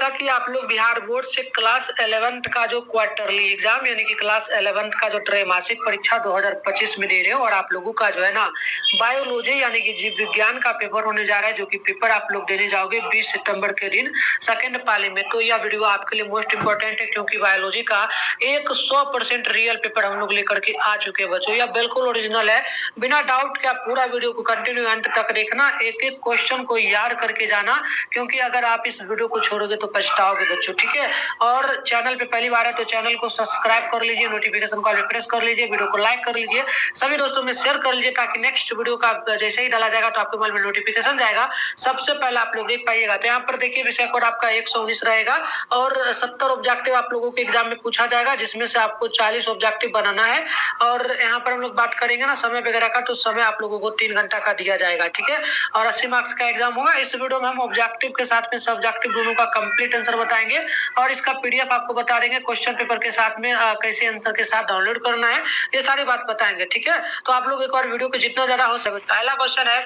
जैसा कि आप लोग बिहार बोर्ड से क्लास 11th का जो क्वार्टरली एग्जाम यानी कि क्लास 11th का जो त्रैमासिक परीक्षा 2025 में दे रहे हो और आप लोगों का जो है ना बायोलॉजी यानी कि जीव विज्ञान का पेपर होने जा रहा है, जो कि पेपर आप लोग देने जाओगे 20 सितंबर के दिन सेकेंड पाली में। तो यह वीडियो आपके लिए मोस्ट इंपॉर्टेंट है, क्योंकि बायोलॉजी का 100% रियल पेपर हम लोग लेकर के आ चुके हैं बच्चों। यह बिल्कुल ओरिजिनल है, बिना डाउट के आप पूरा वीडियो को कंटिन्यू अंत तक देखना, एक एक क्वेश्चन को याद करके जाना, क्योंकि अगर आप इस वीडियो को छोड़ोगे तो पछताओगे बच्चों, ठीक है। और चैनल पे पहली बार है तो चैनल को सब्सक्राइब कर लीजिए, नोटिफिकेशन को प्रेस कर लीजिए, वीडियो को लाइक कर लीजिए, सभी दोस्तों में शेयर कर लीजिए, ताकि नेक्स्ट वीडियो का जैसे ही डाला जाएगा तो आपके मोबाइल में नोटिफिकेशन जाएगा, सबसे पहले आप लोग देख पाइएगा। तो यहाँ पर देखिए विषय कोड आपका 119 रहेगा और 70 ऑब्जेक्टिव आप लोगों के एग्जाम में पूछा जाएगा, जिसमें से आपको 40 ऑब्जेक्टिव बनाना है। और यहाँ पर हम लोग बात करेंगे ना समय वगैरह का, तो समय आप लोगों को 3 घंटा का दिया जाएगा, ठीक है। और 80 मार्क्स का एग्जाम होगा। इस वीडियो में हम ऑब्जेक्टिव के साथ में सब्जेक्टिव दोनों का कंप्लीट आंसर बताएंगे और इसका पीडीएफ आपको बता देंगे, क्वेश्चन पेपर के साथ में कैसे आंसर के साथ डाउनलोड करना है, ये सारी बात बताएंगे, ठीक है। तो आप लोग एक बार वीडियो को जितना ज्यादा हो सके। पहला क्वेश्चन है,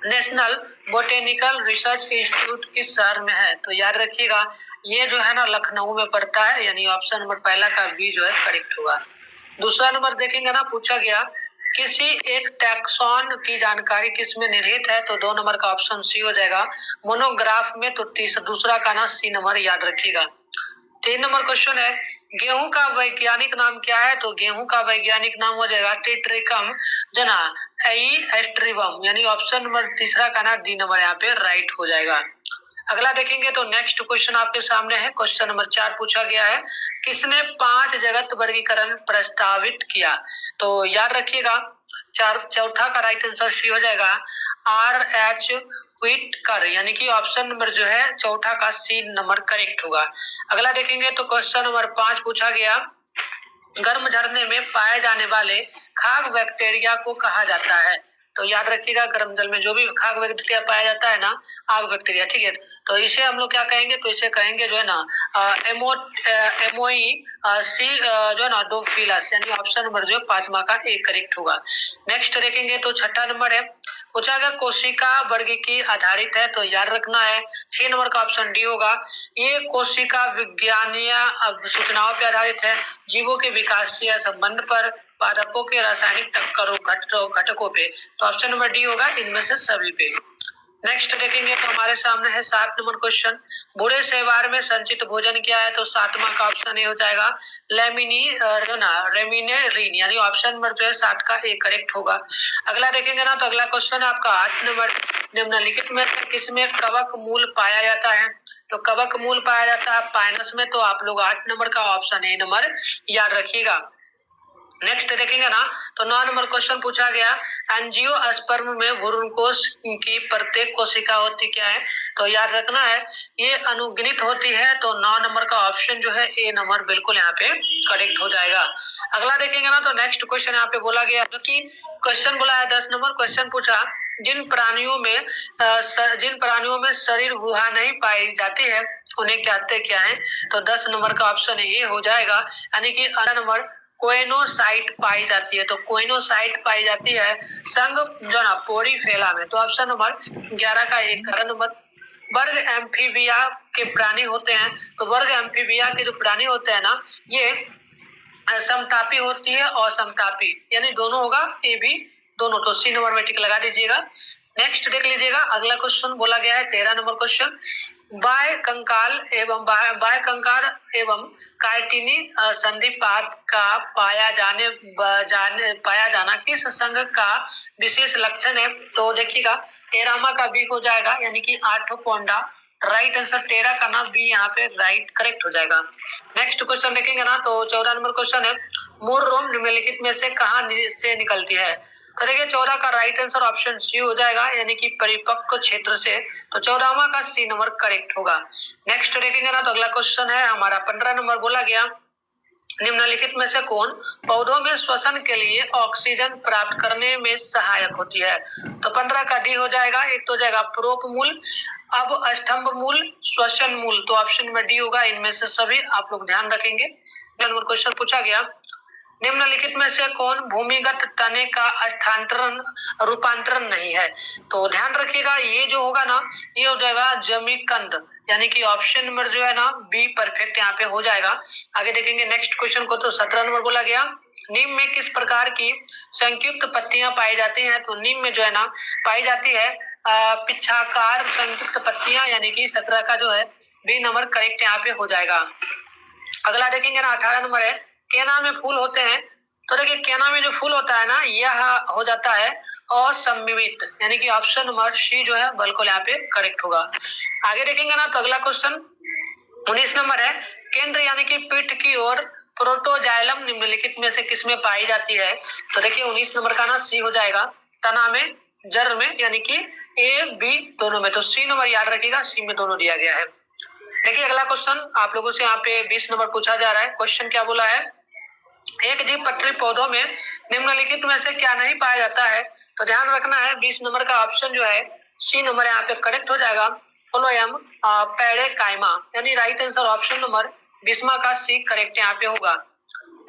नेशनल बोटेनिकल रिसर्च इंस्टीट्यूट किस शहर में है? तो याद रखिएगा ये जो है ना लखनऊ में पड़ता है, यानी ऑप्शन नंबर पहला का बी जो है करेक्ट होगा। दूसरा नंबर देखेंगे ना, पूछा गया किसी एक टैक्सॉन की जानकारी किसमें निहित है? तो 2 नंबर का ऑप्शन सी हो जाएगा, मोनोग्राफ में। तो दूसरा का ना सी नंबर याद रखिएगा। 3 नंबर क्वेश्चन है, गेहूं का वैज्ञानिक नाम क्या है? तो गेहूं का वैज्ञानिक नाम हो जाएगा टेट्रिकम जना एस्ट्रिबम, यानी ऑप्शन नंबर तीसरा का ना डी नंबर यहाँ पे राइट हो जाएगा। अगला देखेंगे तो नेक्स्ट क्वेश्चन आपके सामने है, क्वेश्चन नंबर 4 पूछा गया है, किसने 5 जगत वर्गीकरण प्रस्तावित किया? तो याद रखिएगा चौथा का राइट आंसर सी हो जाएगा, R.H. व्हिटकर, यानी कि ऑप्शन नंबर जो है चौथा का सी नंबर करेक्ट होगा। अगला देखेंगे तो क्वेश्चन नंबर 5 पूछा गया, गर्म झरने में पाए जाने वाले खाग बैक्टीरिया को कहा जाता है? तो याद रखिएगा गर्म जल में जो भी खाग बैक्टीरिया पाया जाता है ना, आग बैक्टीरिया, ठीक है, तो इसे हम लोग क्या कहेंगे? तो इसे कहेंगे जो है ना एमोई सी जो है ना डोफिलस, यानी ऑप्शन नंबर जो है 5वां का ए करेक्ट होगा। नेक्स्ट देखेंगे तो छठा नंबर है, पूछा गया कोशिका वर्ग की आधारित है? तो याद रखना है 6 नंबर का ऑप्शन डी होगा, ये कोशिका विज्ञानीय सूचनाओं पर आधारित है, जीवों के विकासीय संबंध पर, पादपों के रासायनिक घटकों पे। तो ऑप्शन नंबर डी होगा इनमें से सभी पे। नेक्स्ट देखेंगे तो हमारे सामने है 7 नंबर क्वेश्चन, बूढ़े शैवाल में संचित भोजन क्या है? तो 7वां का ऑप्शन ए हो जाएगा रेमिनेरिन, यानी ऑप्शन नंबर जो है 7 का ए करेक्ट होगा। अगला देखेंगे ना तो अगला क्वेश्चन है आपका 8 नंबर, निम्नलिखित में से किसमें कवक मूल पाया जाता है? तो कवक मूल पाया जाता है पाइनस में। तो आप लोग 8 नंबर का ऑप्शन ए नंबर याद रखिएगा। नेक्स्ट देखेंगे ना तो 9 नंबर क्वेश्चन पूछा गया, एंजियोस्पर्म में भ्रूण कोश की प्रत्येक कोशिका होती क्या है? तो याद रखना है ये अनुगणित होती है। तो 9 नंबर का ऑप्शन जो है ए नंबर बिल्कुल यहाँ पे करेक्ट हो जाएगा। अगला देखेंगे ना तो नेक्स्ट क्वेश्चन यहाँ पे बोला गया कि क्वेश्चन बोला है 10 नंबर क्वेश्चन पूछा, जिन प्राणियों में शरीर गुहा नहीं पाई जाती है उन्हें कहते क्या है? तो 10 नंबर का ऑप्शन ए हो जाएगा, यानी कि नंबर कोइनोसाइट पाई जाती है। तो कोइनोसाइट पाई जाती है संघ जो ना पोरीफेला में। तो ऑप्शन नंबर 11 का एक नंबर। वर्ग एम्फीबिया के प्राणी होते हैं, तो वर्ग एम्फीबिया के जो प्राणी होते हैं ना, ये समतापी होती है और समतापी, यानी दोनों होगा, ए बी दोनों। तो सी नंबर में टिक लगा दीजिएगा। नेक्स्ट देख लीजिएगा अगला क्वेश्चन बोला गया है 13 नंबर क्वेश्चन, बाय कंकाल एवं काइटिनी संधिपात का पाया जाना किस संघ का विशेष लक्षण है? तो देखिएगा 13वां का बी हो जाएगा, यानी कि आर्थ्रोपोडा। राइट आंसर 13 का ना बी यहाँ पे राइट करेक्ट हो जाएगा। नेक्स्ट क्वेश्चन देखेंगे ना तो 14 नंबर क्वेश्चन है, मूल रोम निम्नलिखित में से कहाँ से निकलती है? तो देखिए 14 का राइट आंसर ऑप्शन सी हो जाएगा, यानी कि परिपक्व क्षेत्र से। तो 14वां का सी नंबर करेक्ट होगा। नेक्स्ट देखेंगे ना तो अगला क्वेश्चन है हमारा 15 नंबर बोला गया, निम्नलिखित में से कौन पौधों में श्वसन के लिए ऑक्सीजन प्राप्त करने में सहायक होती है? तो 15 का डी हो जाएगा, एक तो हो जाएगा प्रोप मूल, अब स्तंभ मूल, श्वसन मूल। तो ऑप्शन में डी होगा इनमें से सभी, आप लोग ध्यान रखेंगे। नंबर क्वेश्चन पूछा गया, निम्नलिखित में से कौन भूमिगत तने का स्थानांतरण रूपांतरण नहीं है? तो ध्यान रखिएगा, ये जो होगा ना, ये हो जाएगा जमीकंद, यानी कि ऑप्शन नंबर जो है ना बी परफेक्ट यहाँ पे हो जाएगा। आगे देखेंगे नेक्स्ट क्वेश्चन को, तो 17 नंबर बोला गया, नीम में किस प्रकार की संयुक्त पत्तियां पाई जाती हैं? तो नीम में जो है ना पाई जाती है पिच्छाकार संयुक्त पत्तियां, यानी कि 17 का जो है बी नंबर करेक्ट यहाँ पे हो जाएगा। अगला देखेंगे ना 18 नंबर है, केना में फूल होते हैं? तो देखिए केना में जो फूल होता है ना, यह हो जाता है असममित, यानी कि ऑप्शन नंबर सी जो है बिल्कुल यहाँ पे करेक्ट होगा। आगे देखेंगे ना, तो अगला क्वेश्चन 19 नंबर है, केंद्र यानी कि पीठ की ओर प्रोटोजाइलम निम्नलिखित में से किसमें पाई जाती है? तो देखिए 19 नंबर का ना सी हो जाएगा, तना में, जड़ में, यानी कि ए बी दोनों में। तो सी नंबर याद रखिएगा, सी में दोनों दिया गया है। देखिए अगला क्वेश्चन आप लोगों से यहाँ पे 20 नंबर पूछा जा रहा है। क्वेश्चन क्या बोला है, एक जीव पटरी पौधों में निम्नलिखित में से क्या नहीं पाया जाता है? तो ध्यान रखना है 20 नंबर का ऑप्शन जो है सी नंबर यहाँ पे करेक्ट हो जाएगा, फ्लोएम पेरेकाइमा, यानी राइट आंसर ऑप्शन नंबर 20 का सी करेक्ट यहाँ पे होगा।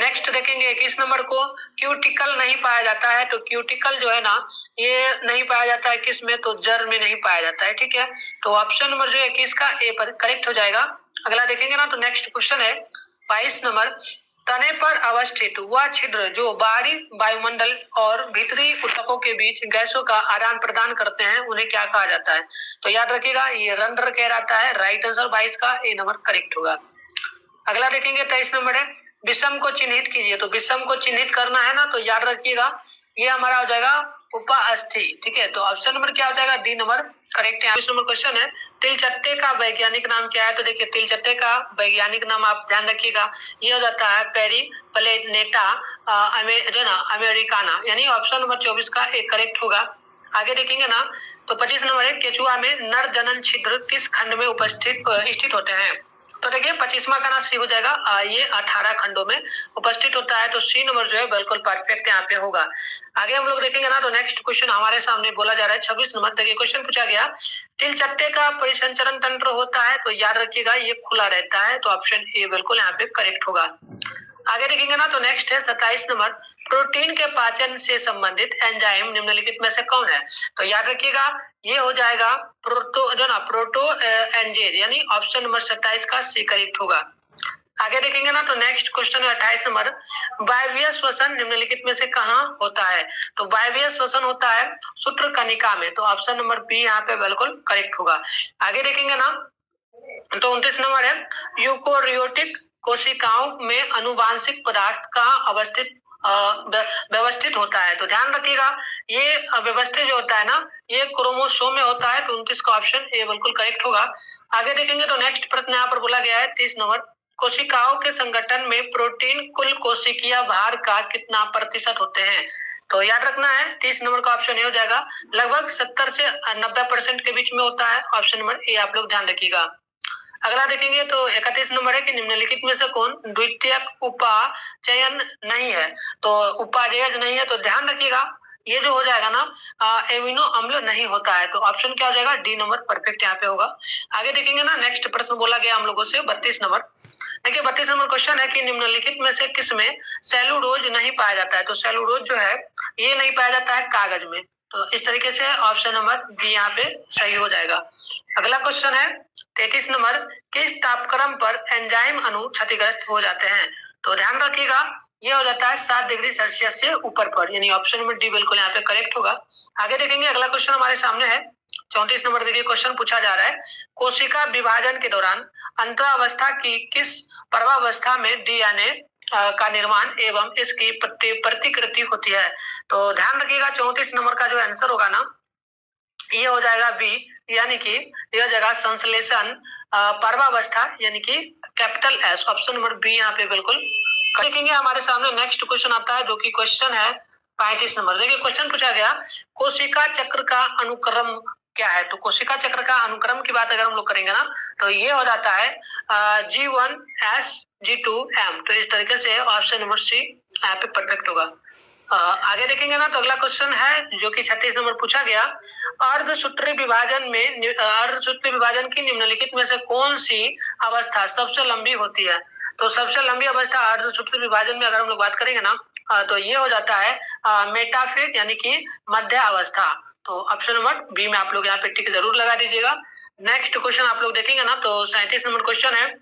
नेक्स्ट देखेंगे 21 नंबर को, क्यूटिकल नहीं पाया जाता है। तो क्यूटिकल जो है ना ये नहीं पाया जाता है किस में? तो जड़ में नहीं पाया जाता है, ठीक है। तो ऑप्शन नंबर जो है 21 का ए पर करेक्ट हो जाएगा। अगला देखेंगे ना, तो नेक्स्ट क्वेश्चन है 22 नंबर, तने पर अवस्थित वह छिद्र जो बाहरी वायुमंडल और भीतरी ऊतकों के बीच गैसों का आदान प्रदान करते हैं उन्हें क्या कहा जाता है? तो याद रखिएगा ये रंध्र कहलाता है, राइट आंसर 22 का ए नंबर करेक्ट होगा। अगला देखेंगे 23 नंबर है, विषम को चिन्हित कीजिए। तो विषम को चिन्हित करना है ना, तो याद रखिएगा ये हमारा हो जाएगा उपास्थि, ठीक है। तो ऑप्शन नंबर क्या हो जाएगा? डी नंबर करेक्ट है। 20 नंबर क्वेश्चन है, तिलचट्टे का वैज्ञानिक नाम क्या है? तो देखिए तिलचट्टे का वैज्ञानिक नाम आप ध्यान रखिएगा, ये हो जाता है पेरीप्लेनेटा जो ना अमेरिकाना, यानी ऑप्शन नंबर 24 का एक करेक्ट होगा। आगे देखेंगे ना, तो 25 नंबर है, केचुआ में नर जनन छिद्र किस खंड में उपस्थित स्थित होते हैं? तो देखिए 25वां का ना सी हो जाएगा, ये 18 खंडों में उपस्थित होता है। तो सी नंबर जो है बिल्कुल परफेक्ट यहाँ पे होगा। आगे हम लोग देखेंगे ना, तो नेक्स्ट क्वेश्चन हमारे सामने बोला जा रहा है 26 नंबर। देखिए क्वेश्चन पूछा गया, तिलचट्टे का परिसंचरण तंत्र होता है? तो याद रखिएगा ये खुला रहता है, तो ऑप्शन ए बिल्कुल यहाँ पे करेक्ट होगा। आगे देखेंगे ना, तो नेक्स्ट है 27 नंबर, प्रोटीन के पाचन से संबंधित एंजाइम निम्नलिखित में से कौन है? तो याद रखिएगा ये हो जाएगा प्रोटो एंजेज, यानी ऑप्शन नंबर 27 का सी करेक्ट होगा। आगे देखेंगे ना, तो नेक्स्ट क्वेश्चन है 28 नंबर, वायवीय श्वसन निम्नलिखित में से कहाँ होता है? तो वायवीय श्वसन होता है सूत्र कनिका में, तो ऑप्शन नंबर बी यहाँ पे बिल्कुल करेक्ट होगा। आगे देखेंगे ना, तो 29 नंबर है, यूकोरियोटिक कोशिकाओं में अनुवांशिक पदार्थ कहाँ अवस्थित व्यवस्थित होता है? तो ध्यान रखिएगा ये व्यवस्थित जो होता है ना ये क्रोमोसोम में होता है। तो 29 का ऑप्शन ए बिल्कुल करेक्ट होगा। आगे देखेंगे तो नेक्स्ट प्रश्न यहाँ पर बोला गया है 30 नंबर, कोशिकाओं के संगठन में प्रोटीन कुल कोशिकीय भार का कितना प्रतिशत होते हैं? तो याद रखना है 30 नंबर का ऑप्शन ए हो जाएगा, लगभग 70 से 90% के बीच में होता है। ऑप्शन नंबर ए आप लोग ध्यान रखिएगा। अगला देखेंगे तो 31 नंबर है कि निम्नलिखित में से कौन द्वितीयक उपाचयन नहीं है? तो उपादेय नहीं है, तो ध्यान रखिएगा ये जो हो जाएगा ना एमिनो अम्ल नहीं होता है। तो ऑप्शन क्या हो जाएगा? डी नंबर परफेक्ट यहाँ पे होगा। आगे देखेंगे ना, नेक्स्ट प्रश्न बोला गया हम लोगों से 32 नंबर। देखिए 32 नंबर क्वेश्चन है कि निम्नलिखित में से किसमें सेलुलोज नहीं पाया जाता है? तो सेलुलोज जो है ये नहीं पाया जाता है कागज में। तो इस तरीके से ऑप्शन नंबर बी यहाँ पे सही हो जाएगा। अगला क्वेश्चन है 33 नंबर, किस तापक्रम पर एंजाइम अणु क्षतिग्रस्त हो जाते हैं? तो ध्यान रखिएगा ये हो जाता है 7 डिग्री सेल्सियस से ऊपर पर, यानी ऑप्शन नंबर डी बिल्कुल यहाँ पे करेक्ट होगा। आगे देखेंगे अगला क्वेश्चन हमारे सामने है 34 नंबर। देखिए क्वेश्चन पूछा जा रहा है, कोशिका विभाजन के दौरान अंतरावस्था की किस पर्वावस्था में डीएनए का निर्माण एवं इसकी प्रतिकृति होती है? तो ध्यान रखिएगा 34 नंबर का जो आंसर होगा ना ये हो जाएगा बी, यानी कि यह जगह संश्लेषण पर्वावस्था, यानी कि capital S, option number B यहाँ पे बिल्कुल। देखेंगे हमारे सामने नेक्स्ट क्वेश्चन आता है जो कि क्वेश्चन है 35 नंबर। देखिए क्वेश्चन पूछा गया, कोशिका चक्र का अनुक्रम क्या है? तो कोशिका चक्र का अनुक्रम की बात अगर हम लोग करेंगे ना तो ये हो जाता है G1S G2M। तो इस तरीके से ऑप्शन नंबर सी यहाँ पे परफेक्ट होगा। आगे देखेंगे ना तो अगला क्वेश्चन है जो कि 36 नंबर पूछा गया, अर्धसूत्री विभाजन की निम्नलिखित में से कौन सी अवस्था सबसे लंबी होती है। तो सबसे लंबी अवस्था अर्धसूत्री विभाजन में अगर हम लोग बात करेंगे ना तो ये हो जाता है मेटाफेज यानी कि मध्य अवस्था। तो ऑप्शन नंबर बी में आप लोग यहाँ पे टिक जरूर लगा दीजिएगा। नेक्स्ट क्वेश्चन आप लोग देखेंगे ना तो 37 नंबर क्वेश्चन है,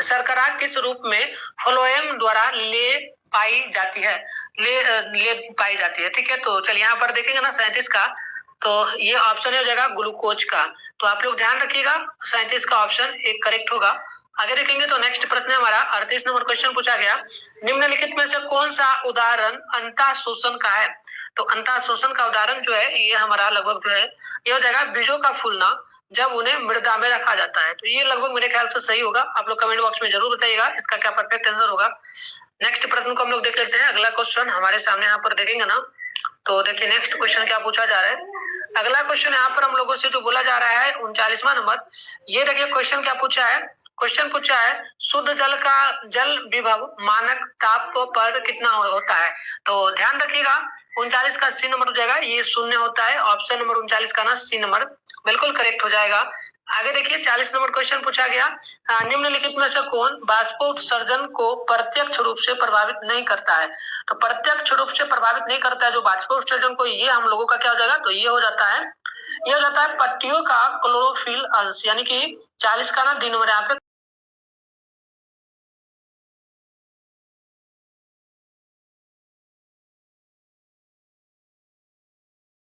शर्करा किस रूप में फ्लोएम द्वारा ले पाई जाती है। ठीक है, तो चलिए यहाँ पर देखेंगे ना 37 का, तो ये ऑप्शन हो जाएगा ग्लूकोज का। तो आप लोग ध्यान रखिएगा 37 का ऑप्शन एक करेक्ट होगा। आगे देखेंगे तो नेक्स्ट प्रश्न है हमारा 38 नंबर क्वेश्चन पूछा गया, निम्नलिखित में से कौन सा उदाहरण अंतः शोषण का है। तो अंतः शोषण का उदाहरण जो है ये हमारा लगभग जो है ये हो जाएगा बीजों का फूलना जब उन्हें मृदा में रखा जाता है। तो ये लगभग मेरे ख्याल से सही होगा। आप लोग कमेंट बॉक्स में जरूर बताइएगा इसका क्या परफेक्ट आंसर होगा। नेक्स्ट प्रश्न को हम लोग देख लेते हैं। अगला क्वेश्चन हमारे सामने यहाँ पर देखेंगे ना तो देखिए नेक्स्ट क्वेश्चन क्या पूछा जा रहा है। अगला क्वेश्चन यहाँ पर हम लोगों से जो बोला जा रहा है 39वां नंबर, ये देखिए क्वेश्चन क्या पूछा है। क्वेश्चन पूछा है शुद्ध जल विभव मानक ताप पर कितना होता है। तो ध्यान रखिएगा 39 का सी नंबर हो जाएगा, ये शून्य होता है। ऑप्शन नंबर 39 का ना सी नंबर बिल्कुल करेक्ट हो जाएगा। आगे देखिए 40 नंबर क्वेश्चन पूछा गया, निम्नलिखित में से कौन बाष्पोत्सर्जन को प्रत्यक्ष रूप से प्रभावित नहीं करता है। तो प्रत्यक्ष रूप से प्रभावित नहीं करता है जो बाष्पोत्सर्जन को, ये हम लोगों का क्या हो जाएगा, तो ये हो जाता है पत्तियों का क्लोरोफिल अंश, यानी कि 40 का ना डी नंबर यहाँ पे